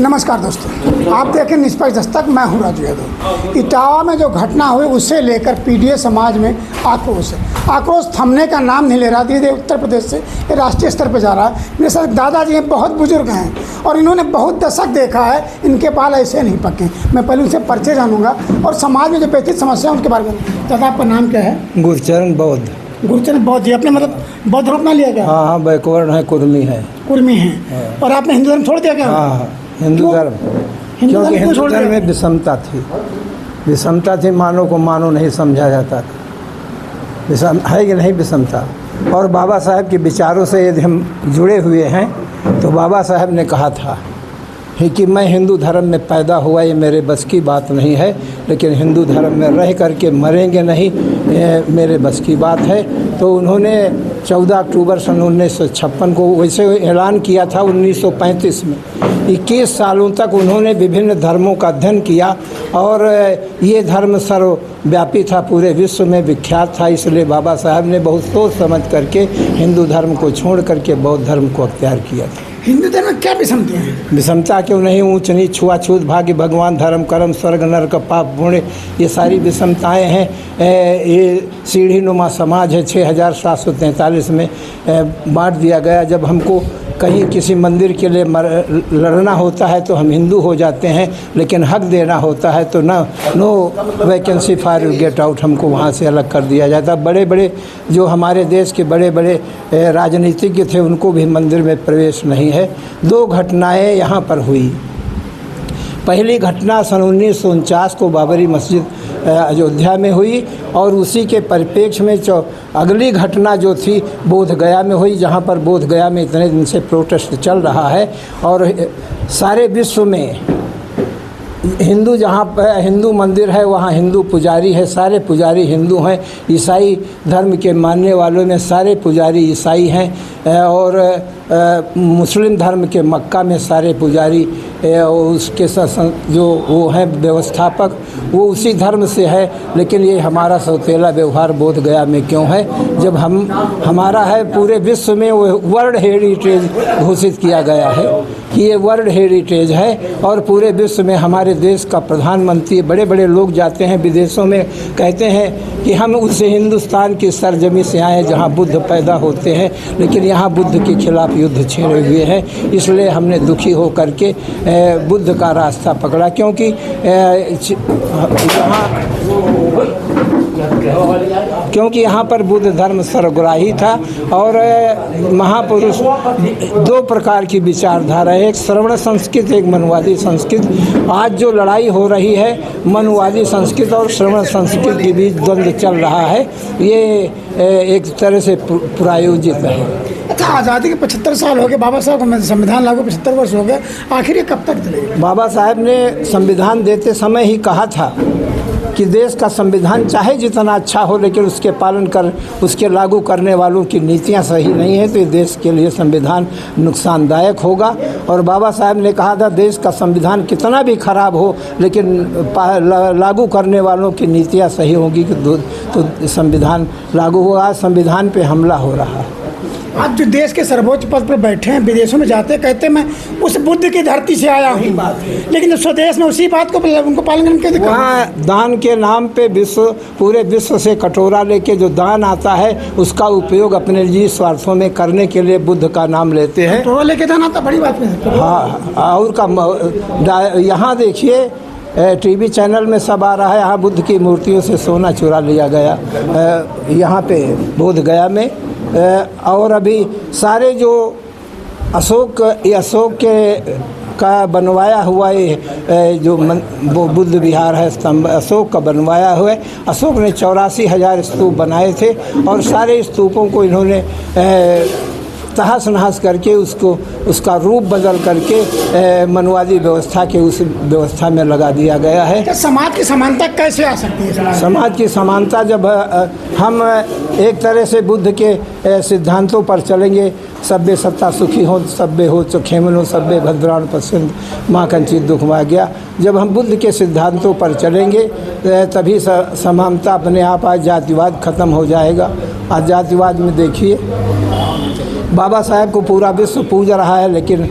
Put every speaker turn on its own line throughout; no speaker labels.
नमस्कार दोस्तों, आप देखें निष्पक्ष दस्तक। मैं हूं राजू यादव। इटावा में जो घटना हुई उससे लेकर पीडीए समाज में आक्रोश है। आक्रोश थमने का नाम नहीं ले रहा। धीरे धीरे उत्तर प्रदेश से ये राष्ट्रीय स्तर पर जा रहा है। मेरे साथ दादाजी हैं, बहुत बुजुर्ग हैं और इन्होंने बहुत दशक देखा है। इनके बाल ऐसे नहीं पके। मैं पहले उनसे परिचय जानूंगा और समाज में जो पेचिश समस्या है उनके बारे में। दादा, आपका नाम क्या है?
गुरचरण बौद्ध।
गुरचरण बौद्ध जी, आपने मतलब बौद्ध रूप ना लिया क्या?
हाँ, बैकवर्ड है, कुर्मी है।
कुर्मी हैं। और आपने हिंदू धर्म छोड़ दिया क्या?
हाँ, हिंदू धर्म। क्योंकि हिंदू धर्म में विषमता थी। मानव को मानव नहीं समझा जाता था। विषम है कि नहीं विषमता। और बाबा साहब के विचारों से यदि हम जुड़े हुए हैं तो बाबा साहब ने कहा था कि मैं हिंदू धर्म में पैदा हुआ, ये मेरे बस की बात नहीं है, लेकिन हिंदू धर्म में रह करके मरेंगे नहीं, ये मेरे बस की बात है। तो उन्होंने 14 अक्टूबर सन 1956 को वैसे ऐलान किया था। 1935 में 21 सालों तक उन्होंने विभिन्न धर्मों का अध्ययन किया और ये धर्म सर्वव्यापी था, पूरे विश्व में विख्यात था। इसलिए बाबा साहब ने बहुत सोच समझ करके हिंदू धर्म को छोड़ करके बौद्ध धर्म को अख्तियार किया था।
हिंदू धर्म में क्या विषमता है?
विषमता क्यों नहीं? ऊंच नीच, छुआछूत, भाग्य, भगवान, धर्म, कर्म, स्वर्ग, नरक, पाप, पुण्य, ये सारी विषमताएं हैं। ये सीढ़ी नुमा समाज है। 6743 में बांट दिया गया। जब हमको कहीं किसी मंदिर के लिए लड़ना होता है तो हम हिंदू हो जाते हैं, लेकिन हक देना होता है तो no vacancy for you, get out, हमको वहाँ से अलग कर दिया जाता। बड़े बड़े जो हमारे देश के बड़े बड़े राजनीतिज्ञ थे उनको भी मंदिर में प्रवेश नहीं है। 2 घटनाएं यहाँ पर हुई। पहली घटना सन 1949 को बाबरी मस्जिद अयोध्या में हुई और उसी के परिप्रेक्ष्य में अगली घटना जो थी बोध गया में हुई, जहाँ पर बोध गया में इतने दिन से प्रोटेस्ट चल रहा है और सारे विश्व में हिंदू, जहाँ पर हिंदू मंदिर है वहाँ हिंदू पुजारी है, सारे पुजारी हिंदू हैं। ईसाई धर्म के मानने वालों में सारे पुजारी ईसाई हैं और मुस्लिम धर्म के मक्का में सारे पुजारी उसके जो वो हैं व्यवस्थापक वो उसी धर्म से है। लेकिन ये हमारा सौतेला व्यवहार बोध गया में क्यों है? जब हमारा है पूरे विश्व में वो वर्ल्ड हेरिटेज घोषित किया गया है कि ये वर्ल्ड हेरिटेज है और पूरे विश्व में हमारे देश का प्रधानमंत्री, बड़े बड़े लोग जाते हैं विदेशों में, कहते हैं कि हम उस हिंदुस्तान की सरजमी से आए जहाँ बुद्ध पैदा होते हैं, लेकिन यहाँ बुद्ध के खिलाफ युद्ध छेड़े हुए हैं। इसलिए हमने दुखी हो करके बुद्ध का रास्ता पकड़ा, क्योंकि यहाँ पर बुद्ध धर्म सर्वग्राही था और महापुरुष 2 प्रकार की विचारधारा है, एक श्रवण संस्कृत, एक मनुवादी संस्कृत। आज जो लड़ाई हो रही है मनुवादी संस्कृत और श्रवण संस्कृत के बीच द्वंद्व चल रहा है, ये एक तरह से प्रायोजित है।
अच्छा, आज़ादी के 75 साल हो गए, बाबा साहब को संविधान लागू 75 वर्ष हो गए, आखिर ये कब तक चलेगा?
बाबा साहब ने संविधान देते समय ही कहा था कि देश का संविधान चाहे जितना अच्छा हो, लेकिन उसके लागू करने वालों की नीतियां सही नहीं है तो ये देश के लिए संविधान नुकसानदायक होगा। और बाबा साहब ने कहा था देश का संविधान कितना भी खराब हो लेकिन लागू करने वालों की नीतियां सही होगी तो संविधान लागू होगा। संविधान पे हमला हो रहा है।
आप जो देश के सर्वोच्च पद पर बैठे हैं, विदेशों में जाते कहते मैं उस बुद्ध की धरती से आया हूँ, लेकिन स्वदेश में उसी बात को उनको पालन करने की दिक्कत।
वहाँ दान के नाम पे पूरे विश्व से कटोरा लेके जो दान आता है उसका उपयोग अपने निजी स्वार्थों में करने के लिए बुद्ध का नाम लेते हैं।
कटोरा लेके दान आता, बड़ी बात नहीं।
हाँ, और यहाँ देखिए टीवी चैनल में सब आ रहा है, यहाँ बुद्ध की मूर्तियों से सोना चुरा लिया गया यहाँ पे बोध गया में। और अभी सारे जो अशोक के का बनवाया हुआ ये जो वो बुद्ध विहार है, स्तंभ अशोक का बनवाया हुआ है। अशोक ने 84,000 स्तूप बनाए थे और सारे स्तूपों को इन्होंने तहस नहस करके उसका रूप बदल करके मनुवादी व्यवस्था के उस व्यवस्था में लगा दिया गया है।
तो समाज की समानता कैसे आ सकती है?
समाज की समानता जब हम एक तरह से बुद्ध के सिद्धांतों पर चलेंगे, सभ्य सत्ता सुखी हो, सभ्य हो तो खेमनो, सभ्य भद्राण पसंद माँ कंचित दुख मा गया। जब हम बुद्ध के सिद्धांतों पर चलेंगे तभी समानता अपने आप आज जातिवाद खत्म हो जाएगा। आज जातिवाद में देखिए बाबा साहब को पूरा विश्व पूज रहा है, लेकिन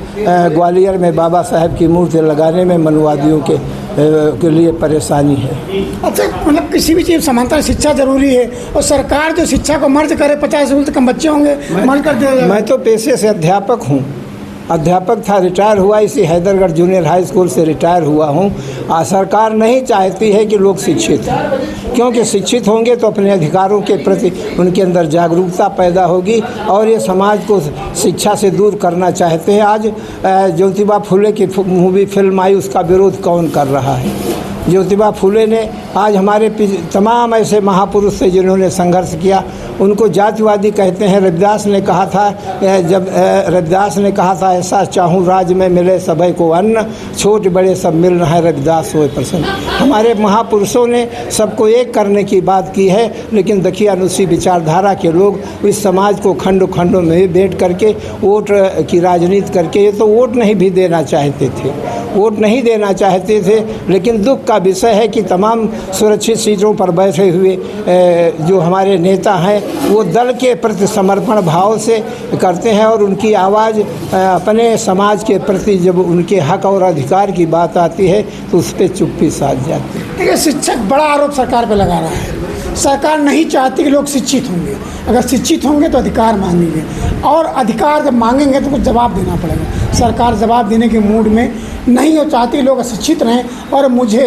ग्वालियर में बाबा साहब की मूर्ति लगाने में मनुवादियों के लिए परेशानी है।
अच्छा, मतलब किसी भी चीज़ समांतर शिक्षा जरूरी है और सरकार जो शिक्षा को मर्ज करे, 50 स्कूल तो कम बच्चे होंगे, मर्ज कर दे।
मैं तो पेशे से अध्यापक हूँ, अध्यापक था, रिटायर हुआ, इसी हैदरगढ़ जूनियर हाई स्कूल से रिटायर हुआ हूँ। सरकार नहीं चाहती है कि लोग शिक्षित हों, क्योंकि शिक्षित होंगे तो अपने अधिकारों के प्रति उनके अंदर जागरूकता पैदा होगी और ये समाज को शिक्षा से दूर करना चाहते हैं। आज ज्योतिबा फुले की मूवी फिल्म आई, उसका विरोध कौन कर रहा है? ज्योतिबा फुले ने आज हमारे तमाम ऐसे महापुरुष थे जिन्होंने संघर्ष किया, उनको जातिवादी कहते हैं। रविदास ने कहा था, जब रविदास ने कहा था, ऐसा चाहूँ राज में मिले सभी को अन्न, छोटे बड़े सब मिल रहा है, रविदास होए प्रसन्न। हमारे महापुरुषों ने सबको एक करने की बात की है, लेकिन दखियानुसी विचारधारा के लोग इस समाज को खंडों खंडों में बैठ करके वोट की राजनीति करके, ये तो वोट नहीं भी देना चाहते थे, वोट नहीं देना चाहते थे। लेकिन दुख का विषय है कि तमाम सुरक्षित सीटों पर बैठे हुए जो हमारे नेता हैं, वो दल के प्रति समर्पण भाव से करते हैं और उनकी आवाज़ अपने समाज के प्रति जब उनके हक और अधिकार की बात आती है तो उस पर चुप्पी साध जाती है।
देखिए, शिक्षक बड़ा आरोप सरकार पे लगा रहा है। सरकार नहीं चाहती कि लोग शिक्षित होंगे, अगर शिक्षित होंगे तो अधिकार मांगेंगे और अधिकार जब मांगेंगे तो कुछ जवाब देना पड़ेगा। सरकार जवाब देने के मूड में नहीं हो, चाहती लोग शिक्षित रहें और मुझे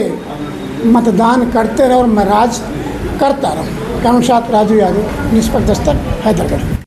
मतदान करते रहे और मैं राज करता रहूँ। कानून साथ राजू यादव, निष्पक्ष दस्तक, हैदरगढ़।